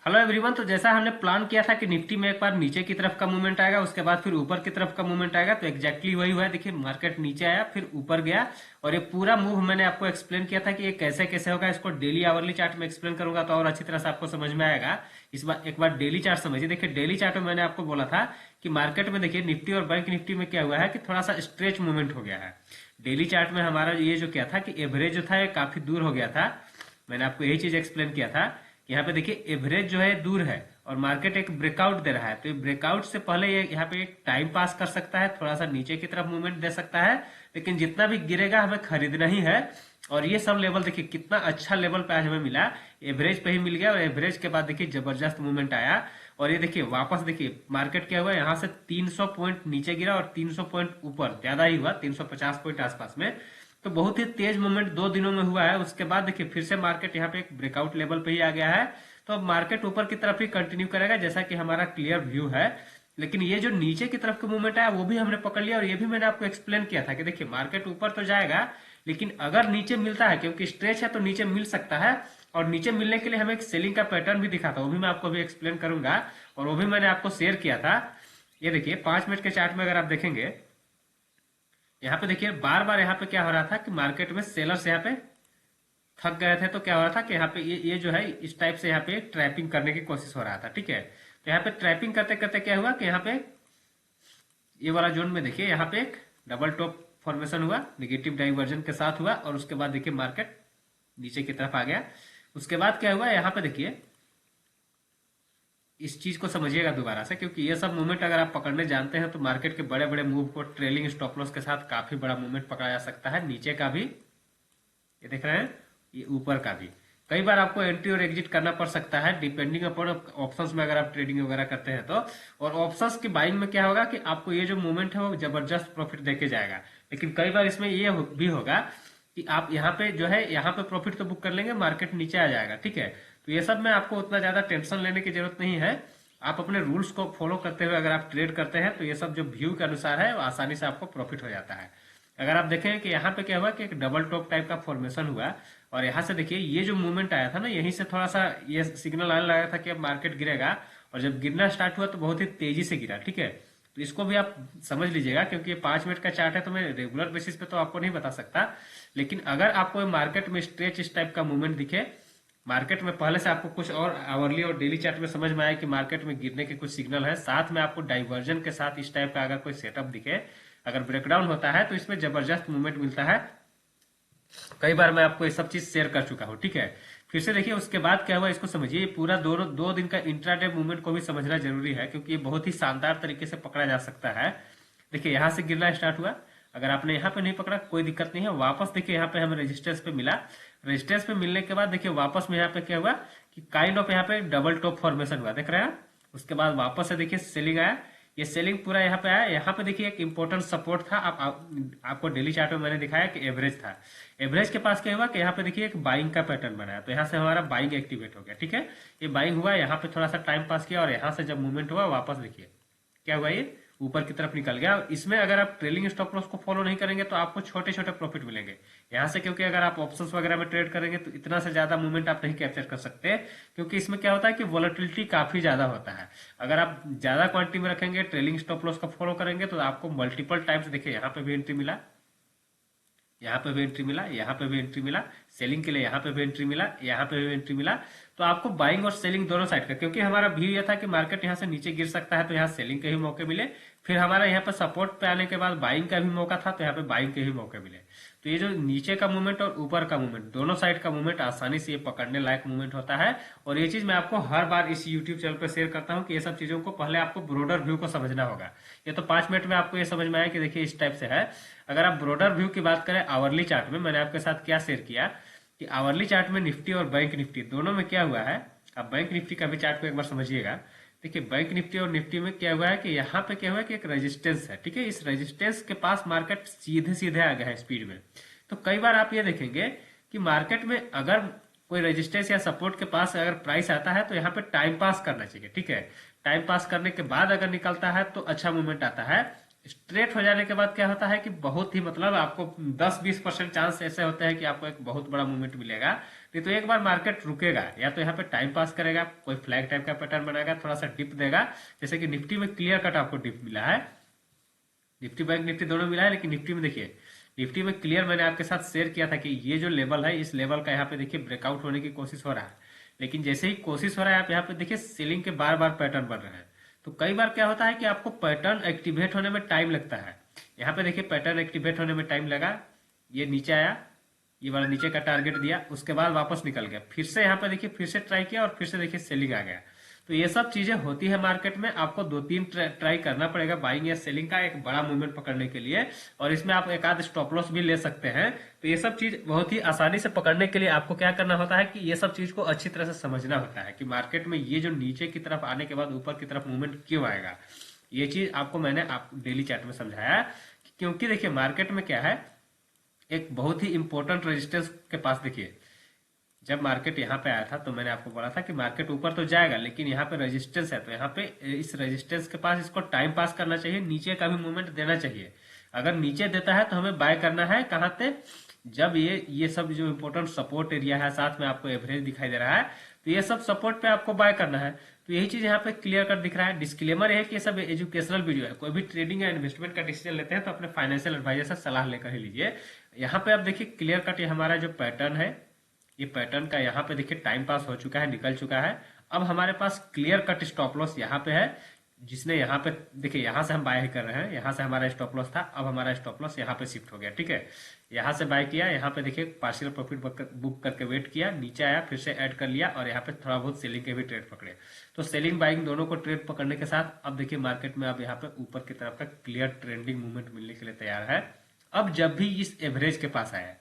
Hello everyone. तो जैसा हमने प्लान किया था कि निफ्टी में एक बार नीचे की तरफ का मूवमेंट आएगा, उसके बाद फिर ऊपर की तरफ का मूवमेंट आएगा, तो एग्जैक्टली वही हुआ है। देखिए मार्केट नीचे आया फिर ऊपर गया, और ये पूरा मूव मैंने आपको एक्सप्लेन किया था कि ये कैसे कैसे होगा। इसको डेली आवरली चार्ट में एक्सप्लेन करूंगा तो और अच्छी तरह से आपको समझ में आएगा। इस बार एक बार डेली चार्ट समझिए। देखिए डेली चार्ट में मैंने आपको बोला था कि मार्केट में देखिए निफ्टी और बैंक निफ्टी में क्या हुआ है कि थोड़ा सा स्ट्रेच मूवमेंट हो गया है। डेली चार्ट में हमारा ये जो क्या था कि एवरेज जो था ये काफी दूर हो गया था। मैंने आपको यही चीज एक्सप्लेन किया था। यहाँ पे देखिए एवरेज जो है दूर है और मार्केट एक ब्रेकआउट दे रहा है, तो ये ब्रेकआउट से पहले ये यहाँ पे एक टाइम पास कर सकता है, थोड़ा सा नीचे की तरफ मूवमेंट दे सकता है, लेकिन जितना भी गिरेगा हमें खरीदना ही है। और ये सब लेवल देखिए कितना अच्छा लेवल पे आज हमें मिला, एवरेज पे ही मिल गया। और एवरेज के बाद देखिए जबरदस्त मूवमेंट आया, और ये देखिए वापस देखिए मार्केट क्या हुआ, यहाँ से 300 पॉइंट नीचे गिरा और 300 पॉइंट ऊपर, ज्यादा ही हुआ 350 पॉइंट आसपास में। तो बहुत ही तेज मूवमेंट 2 दिनों में हुआ है। उसके बाद देखिए फिर से मार्केट यहाँ पे एक ब्रेकआउट लेवल पे ही आ गया है। तो अब मार्केट ऊपर की तरफ ही कंटिन्यू करेगा जैसा कि हमारा क्लियर व्यू है। लेकिन ये जो नीचे की तरफ का मूवमेंट है वो भी हमने पकड़ लिया, और ये भी मैंने आपको एक्सप्लेन किया था कि देखिए मार्केट ऊपर तो जाएगा, लेकिन अगर नीचे मिलता है, क्योंकि स्ट्रेच है तो नीचे मिल सकता है, और नीचे मिलने के लिए हमें एक सेलिंग का पैटर्न भी दिखा था, वो भी मैं आपको अभी एक्सप्लेन करूंगा, और वो भी मैंने आपको शेयर किया था। ये देखिए 5 मिनट के चार्ट में अगर आप देखेंगे, यहाँ पे देखिए बार बार यहाँ पे क्या हो रहा था कि मार्केट में सेलर्स यहाँ पे थक गए थे, तो क्या हो रहा था कि यहाँ पे ये जो है इस टाइप से यहाँ पे ट्रैपिंग करने की कोशिश हो रहा था। ठीक है, तो यहाँ पे ट्रैपिंग करते करते क्या हुआ कि यहाँ पे ये वाला जोन में देखिए यहाँ पे एक डबल टॉप फॉर्मेशन हुआ, निगेटिव डाइवर्जन के साथ हुआ, और उसके बाद देखिए मार्केट नीचे की तरफ आ गया। उसके बाद क्या हुआ यहाँ पे देखिए, इस चीज को समझिएगा दोबारा से, क्योंकि ये सब मूवमेंट अगर आप पकड़ने जानते हैं तो मार्केट के बड़े बड़े मूव को ट्रेलिंग स्टॉप लॉस के साथ काफी बड़ा मूवमेंट पकड़ा जा सकता है, नीचे का भी, ये देख रहे हैं, ये ऊपर का भी। कई बार आपको एंट्री और एग्जिट करना पड़ सकता है डिपेंडिंग अपॉन ऑप्शंस में अगर आप ट्रेडिंग वगैरह करते हैं तो। और ऑप्शंस की बाइंग में क्या होगा कि आपको ये जो मूवमेंट है वो जबरदस्त प्रॉफिट देके जाएगा, लेकिन कई बार इसमें ये भी होगा कि आप यहाँ पे जो है यहाँ पे प्रॉफिट तो बुक कर लेंगे, मार्केट नीचे आ जाएगा। ठीक है, तो ये सब में आपको उतना ज्यादा टेंशन लेने की जरूरत नहीं है। आप अपने रूल्स को फॉलो करते हुए अगर आप ट्रेड करते हैं तो ये सब जो व्यू के अनुसार है वो आसानी से आपको प्रॉफिट हो जाता है। अगर आप देखें कि यहाँ पे क्या हुआ कि एक डबल टॉप टाइप का फॉर्मेशन हुआ, और यहाँ से देखिए ये जो मूवमेंट आया था ना, यहीं से थोड़ा सा ये सिग्नल आने लगा था कि अब मार्केट गिरेगा, और जब गिरना स्टार्ट हुआ तो बहुत ही तेजी से गिरा। ठीक है, तो इसको भी आप समझ लीजिएगा, क्योंकि ये 5 मिनट का चार्ट है तो मैं रेगुलर बेसिस पे तो आपको नहीं बता सकता, लेकिन अगर आपको मार्केट में स्ट्रेच इस टाइप का मूवमेंट दिखे, मार्केट में पहले से आपको कुछ और आवरली और डेली चार्ट में समझ में आया कि मार्केट में गिरने के कुछ सिग्नल है, साथ में आपको डाइवर्जन के साथ इस टाइप का अगर कोई सेटअप दिखे, अगर ब्रेकडाउन होता है तो इसमें जबरदस्त मूवमेंट मिलता है। कई बार मैं आपको ये सब चीज शेयर कर चुका हूँ। ठीक है, फिर से देखिए उसके बाद क्या हुआ इसको समझिए। ये पूरा दोनों 2 दिन का इंट्राडे मूवमेंट को भी समझना जरूरी है, क्योंकि ये बहुत ही शानदार तरीके से पकड़ा जा सकता है। देखिए यहाँ से गिरना स्टार्ट हुआ, अगर आपने यहाँ पे नहीं पकड़ा कोई दिक्कत नहीं है, वापस देखिए यहाँ पे हमें रेजिस्टेंस पे मिला। रेजिस्टेंस पे मिलने के बाद देखिए वापस में यहाँ पे क्या हुआ कि काइंड ऑफ यहाँ पे डबल टॉप फॉर्मेशन हुआ, देख रहे हैं। उसके बाद वापस से देखिए सेलिंग आया, ये सेलिंग पूरा यहाँ पे आया। यहाँ पे देखिए एक इंपॉर्टेंट सपोर्ट था, आपको डेली चार्ट में मैंने दिखाया कि एवरेज था। एवरेज के पास क्या हुआ कि यहाँ पे देखिए एक बाइंग का पैटर्न बनाया, तो यहाँ से हमारा बाइंग एक्टिवेट हो गया। ठीक है, ये बाइंग हुआ, यहाँ पे थोड़ा सा टाइम पास किया, और यहाँ से जब मूवमेंट हुआ वापस देखिए क्या हुआ, ये ऊपर की तरफ निकल गया। इसमें अगर आप ट्रेलिंग स्टॉप लॉस को फॉलो नहीं करेंगे तो आपको छोटे छोटे प्रॉफिट मिलेंगे यहाँ से, क्योंकि अगर आप ऑप्शंस वगैरह में ट्रेड करेंगे तो इतना से ज्यादा मूवमेंट आप नहीं कैप्चर कर सकते, क्योंकि इसमें क्या होता है कि वॉलेटिलिटी काफी ज्यादा होता है। अगर आप ज्यादा क्वांटिटी में रखेंगे, ट्रेलिंग स्टॉप लॉस का फॉलो करेंगे, तो आपको मल्टीपल टाइम्स देखिए यहाँ पे भी एंट्री मिला, यहाँ पे भी एंट्री मिला, यहाँ पे भी एंट्री मिला, सेलिंग के लिए यहाँ पे भी एंट्री मिला, यहाँ पे भी एंट्री मिला। तो आपको बाइंग और सेलिंग दोनों साइड का, क्योंकि हमारा व्यू यह था कि मार्केट यहाँ से नीचे गिर सकता है तो यहाँ सेलिंग के ही मौके मिले, फिर हमारा यहाँ पे सपोर्ट पे आने के बाद बाइंग का भी मौका था तो यहाँ पे बाइंग के ही मौके मिले। तो ये जो नीचे का मूवमेंट और ऊपर का मूवमेंट, दोनों साइड का मूवमेंट आसानी से ये पकड़ने लायक मूवमेंट होता है। और ये चीज मैं आपको हर बार इस यूट्यूब चैनल पर शेयर करता हूँ कि ये सब चीजों को पहले आपको ब्रोडर व्यू को समझना होगा। ये तो 5 मिनट में आपको ये समझ में आया कि देखिए इस टाइप से है। अगर आप ब्रोडर व्यू की बात करें आवरली चार्ट में, मैंने आपके साथ क्या शेयर किया कि आवरली चार्ट में निफ्टी और बैंक निफ्टी दोनों में क्या हुआ है। आप बैंक निफ्टी का भी चार्ट को एक बार समझिएगा। देखिए बैंक निफ्टी और निफ्टी में क्या हुआ है कि यहाँ पे क्या हुआ है कि एक रेजिस्टेंस है। ठीक है, इस रेजिस्टेंस के पास मार्केट सीधे सीधे आ गया है स्पीड में। तो कई बार आप ये देखेंगे कि मार्केट में अगर कोई रेजिस्टेंस या सपोर्ट के पास अगर प्राइस आता है तो यहाँ पे टाइम पास करना चाहिए। ठीक है, टाइम पास करने के बाद अगर निकलता है तो अच्छा मूवमेंट आता है। स्ट्रेट हो जाने के बाद क्या होता है कि बहुत ही मतलब आपको 10-20% चांस ऐसे होते हैं कि आपको एक बहुत बड़ा मूवमेंट मिलेगा। नहीं तो एक बार मार्केट रुकेगा, या तो यहाँ पे टाइम पास करेगा, कोई फ्लैग टाइप का पैटर्न बनाएगा, थोड़ा सा डिप देगा। जैसे कि निफ्टी में क्लियर कट आपको डिप मिला है, निफ्टी बैंक निफ्टी दोनों मिला है, लेकिन निफ्टी में देखिए, निफ्टी में क्लियर मैंने आपके साथ शेयर किया था कि ये जो लेवल है, इस लेवल का यहाँ पे देखिए ब्रेकआउट होने की कोशिश हो रहा है। लेकिन जैसे ही कोशिश हो रहा है, आप यहाँ पे देखिए सेलिंग के बार बार पैटर्न बन रहे हैं। तो कई बार क्या होता है कि आपको पैटर्न एक्टिवेट होने में टाइम लगता है। यहाँ पे देखिए पैटर्न एक्टिवेट होने में टाइम लगा, ये नीचे आया, ये वाला नीचे का टारगेट दिया, उसके बाद वापस निकल गया, फिर से यहाँ पे देखिए फिर से ट्राई किया और फिर से देखिए सेलिंग आ गया। तो ये सब चीजें होती है मार्केट में, आपको 2-3 ट्राई करना पड़ेगा बाइंग या सेलिंग का एक बड़ा मूवमेंट पकड़ने के लिए। और इसमें आप एक आध स्टॉप लॉस भी ले सकते हैं। तो ये सब चीज बहुत ही आसानी से पकड़ने के लिए आपको क्या करना होता है कि ये सब चीज को अच्छी तरह से समझना होता है कि मार्केट में ये जो नीचे की तरफ आने के बाद ऊपर की तरफ मूवमेंट क्यों आएगा। ये चीज आपको मैंने आप डेली चार्ट में समझाया, क्योंकि देखिए मार्केट में क्या है, एक बहुत ही इंपॉर्टेंट रेजिस्टेंस के पास देखिए, जब मार्केट यहाँ पे आया था तो मैंने आपको बोला था कि मार्केट ऊपर तो जाएगा, लेकिन यहाँ पे रेजिस्टेंस है, तो यहाँ पे इस रेजिस्टेंस के पास इसको टाइम पास करना चाहिए, नीचे का भी मूवमेंट देना चाहिए। अगर नीचे देता है तो हमें बाय करना है कहाँ पे, जब ये सब जो इंपॉर्टेंट सपोर्ट एरिया है, साथ में आपको एवरेज दिखाई दे रहा है, तो ये सब सपोर्ट पे आपको बाय करना है। तो यही चीज यहाँ पे क्लियर कर दिख रहा है। डिस्क्लेमर है कि ये सब एजुकेशनल वीडियो है, कोई भी ट्रेडिंग या इन्वेस्टमेंट का डिसीजन लेते हैं तो अपने फाइनेंशियल एडवाइजर से सलाह लेकर ही लीजिए। यहाँ पे आप देखिए क्लियर कट, ये हमारा जो पैटर्न है, ये पैटर्न का यहाँ पे देखिए टाइम पास हो चुका है, निकल चुका है। अब हमारे पास क्लियर कट स्टॉप लॉस यहाँ पे है, जिसने यहाँ पे देखिए, यहाँ से हम बाय कर रहे हैं, यहाँ से हमारा स्टॉप लॉस था, अब हमारा स्टॉप लॉस यहाँ पे शिफ्ट हो गया, ठीक है। यहाँ से बाय किया, यहाँ पे देखिए पार्शियल प्रॉफिट बुक करके वेट किया, नीचे आया, फिर से ऐड कर लिया, और यहाँ पे थोड़ा बहुत सेलिंग के भी ट्रेड पकड़े। तो सेलिंग बाइंग दोनों को ट्रेड पकड़ने के साथ अब देखिए मार्केट में अब यहाँ पे ऊपर की तरफ का क्लियर ट्रेंडिंग मूवमेंट मिलने के लिए तैयार है। अब जब भी इस एवरेज के पास आया,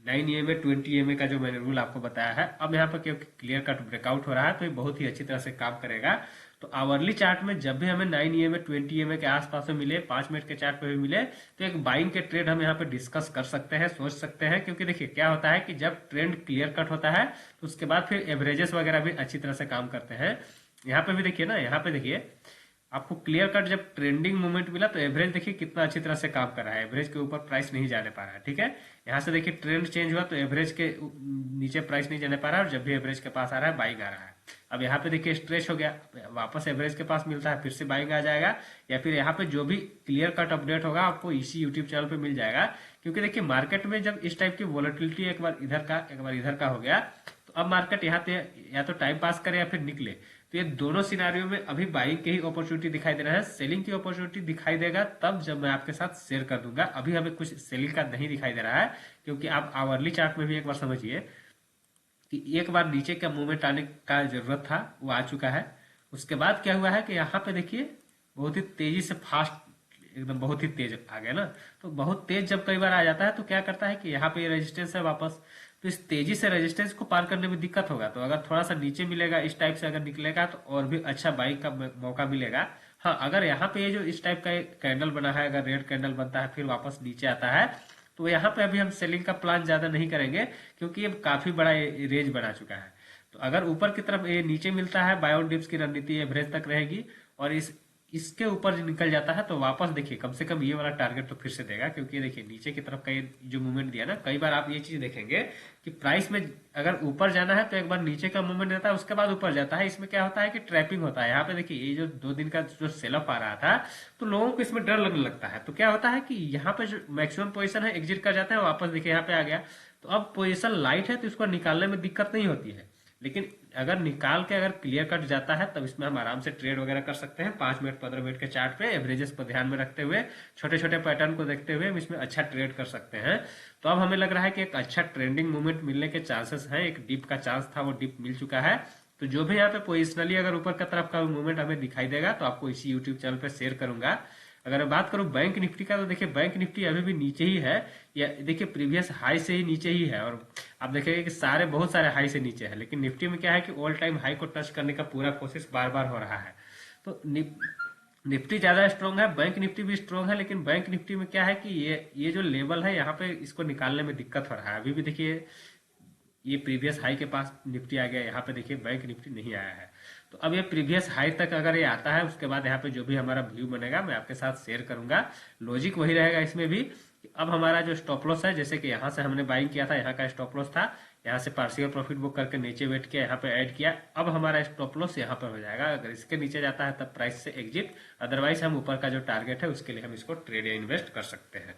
9 EMA 20 EMA का जो मैंने रूल आपको बताया है, अब यहाँ पर क्योंकि क्लियर कट ब्रेकआउट हो रहा है तो ये बहुत ही अच्छी तरह से काम करेगा। तो आवरली चार्ट में जब भी हमें 9 EMA 20 EMA के आसपास में मिले, 5 मिनट के चार्ट पे भी मिले, तो एक बाइंग के ट्रेड हम यहाँ पे डिस्कस कर सकते हैं, सोच सकते हैं। क्योंकि देखिए क्या होता है कि जब ट्रेंड क्लियर कट होता है तो उसके बाद फिर एवरेजेस वगैरह भी अच्छी तरह से काम करते हैं। यहाँ पे भी देखिए ना, यहाँ पे देखिए आपको क्लियर कट जब ट्रेंडिंग मूवमेंट मिला तो एवरेज देखिए कितना अच्छी तरह से काम कर रहा है, एवरेज के ऊपर प्राइस नहीं जाने पा रहा है, ठीक है। यहाँ से देखिए ट्रेंड चेंज हुआ तो एवरेज के नीचे प्राइस नहीं जाने पा रहा है, और जब भी एवरेज के पास आ रहा है बाइंग आ रहा है। अब यहाँ पे देखिए स्ट्रेच हो गया, वापस एवरेज के पास मिलता है, फिर से बाइंग आ जाएगा, या फिर यहाँ पे जो भी क्लियर कट अपडेट होगा आपको इसी यूट्यूब चैनल पे मिल जाएगा। क्योंकि देखिए मार्केट में जब इस टाइप की वॉलेटिलिटी एक बार इधर का एक बार इधर का हो गया, तो अब मार्केट यहाँ पे या तो टाइम पास करे या फिर निकले। तो ये दोनों सिनारियों में अभी बाइंग के ही अपॉर्चुनिटी दिखाई दे रहा है, सेलिंग की अपॉर्चुनिटी दिखाई देगा तब जब मैं आपके साथ शेयर कर दूंगा। अभी हमें कुछ सेलिंग का नहीं दिखाई दे रहा है, क्योंकि आप आवरली चार्ट में भी एक बार समझिए कि एक बार नीचे का मूवमेंट आने का जरूरत था, वो आ चुका है। उसके बाद क्या हुआ है कि यहाँ पे देखिए बहुत ही तेजी से फास्ट, एकदम बहुत ही तेज आ गया ना। तो बहुत तेज जब कई बार आ जाता है तो क्या करता है कि यहाँ पे रेजिस्टेंस है वापस, तो इस तेजी से रेजिस्टेंस को पार करने में दिक्कत होगा। तो अगर थोड़ा सा नीचे मिलेगा, इस टाइप से अगर निकलेगा तो और भी अच्छा बाइंग का मौका मिलेगा। हाँ, अगर यहाँ पे ये जो इस टाइप का कैंडल बना है, अगर रेड कैंडल बनता है फिर वापस नीचे आता है, तो यहाँ पे अभी हम सेलिंग का प्लान ज्यादा नहीं करेंगे, क्योंकि ये काफी बड़ा रेंज बना चुका है। तो अगर ऊपर की तरफ ये नीचे मिलता है, बाय ऑन डिप्स की रणनीति एवरेज तक रहेगी, और इसके ऊपर जो निकल जाता है तो वापस देखिए कम से कम ये वाला टारगेट तो फिर से देगा। क्योंकि देखिए नीचे की तरफ का ये जो मूवमेंट दिया ना, कई बार आप ये चीज देखेंगे कि प्राइस में अगर ऊपर जाना है तो एक बार नीचे का मूवमेंट देता है, उसके बाद ऊपर जाता है। इसमें क्या होता है कि ट्रैपिंग होता है। यहाँ पे देखिए ये जो 2 दिन का जो सेलअप आ रहा था, तो लोगों को इसमें डर लगने लगता है। तो क्या होता है कि यहाँ पे जो मैक्सिमम पोजिशन है एग्जिट कर जाते हैं, वापस देखिए यहाँ पे आ गया। तो अब पोजिशन लाइट है तो इसको निकालने में दिक्कत नहीं होती है, लेकिन अगर निकाल के अगर क्लियर कट जाता है तब इसमें हम आराम से ट्रेड वगैरह कर सकते हैं। 5 मिनट 15 मिनट के चार्ट पे एवरेजेस को ध्यान में रखते हुए, छोटे छोटे पैटर्न को देखते हुए हम इसमें अच्छा ट्रेड कर सकते हैं। तो अब हमें लग रहा है कि एक अच्छा ट्रेंडिंग मूवमेंट मिलने के चांसेस हैं। एक डिप का चांस था, वो डिप मिल चुका है। तो जो भी यहाँ पे पोजिशनली अगर ऊपर की तरफ का मूवमेंट हमें दिखाई देगा तो आपको इसी यूट्यूब चैनल पे शेयर करूंगा। अगर मैं बात करूं बैंक निफ्टी का, तो देखिए बैंक निफ्टी अभी भी नीचे ही है, या देखिए प्रीवियस हाई से ही नीचे ही है, और आप देखेंगे कि बहुत सारे हाई से नीचे है। लेकिन निफ्टी में क्या है कि ऑल टाइम हाई को टच करने का पूरा कोशिश बार बार हो रहा है। तो निफ्टी ज्यादा स्ट्रांग है, बैंक निफ्टी भी स्ट्रांग है, लेकिन बैंक निफ्टी में क्या है कि ये जो लेवल है यहाँ पे इसको निकालने में दिक्कत हो रहा है। अभी भी देखिए ये प्रीवियस हाई के पास निफ्टी आ गया, यहाँ पे देखिए बैंक निफ्टी नहीं आया है। तो अब ये प्रीवियस हाई तक अगर ये आता है, उसके बाद यहाँ पे जो भी हमारा व्यू बनेगा मैं आपके साथ शेयर करूंगा। लॉजिक वही रहेगा इसमें भी कि अब हमारा जो स्टॉप लॉस है, जैसे कि यहाँ से हमने बाइंग किया था, यहाँ का स्टॉप लॉस था, यहाँ से पार्शियल प्रॉफिट बुक करके नीचे वेट किया, यहाँ पे ऐड किया, अब हमारा स्टॉप लॉस यहाँ पर हो जाएगा। अगर इसके नीचे जाता है तब प्राइस से एग्जिट, अदरवाइज हम ऊपर का जो टारगेट है उसके लिए हम इसको ट्रेड या इन्वेस्ट कर सकते हैं।